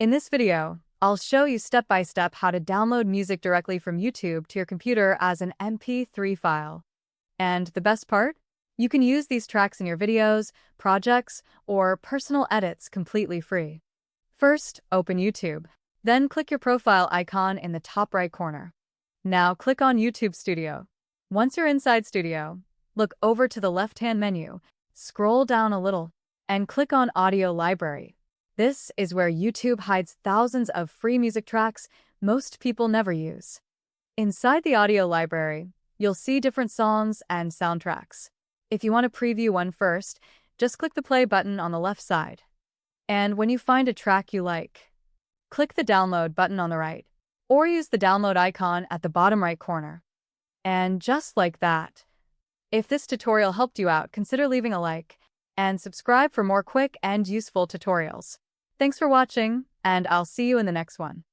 In this video, I'll show you step-by-step how to download music directly from YouTube to your computer as an MP3 file. And the best part? You can use these tracks in your videos, projects, or personal edits completely free. First, open YouTube. Then click your profile icon in the top right corner. Now click on YouTube Studio. Once you're inside Studio, look over to the left-hand menu, scroll down a little, and click on Audio Library. This is where YouTube hides thousands of free music tracks most people never use. Inside the audio library, you'll see different songs and soundtracks. If you want to preview one first, just click the play button on the left side. And when you find a track you like, click the download button on the right, or use the download icon at the bottom right corner. And just like that. If this tutorial helped you out, consider leaving a like and subscribe for more quick and useful tutorials. Thanks for watching, and I'll see you in the next one.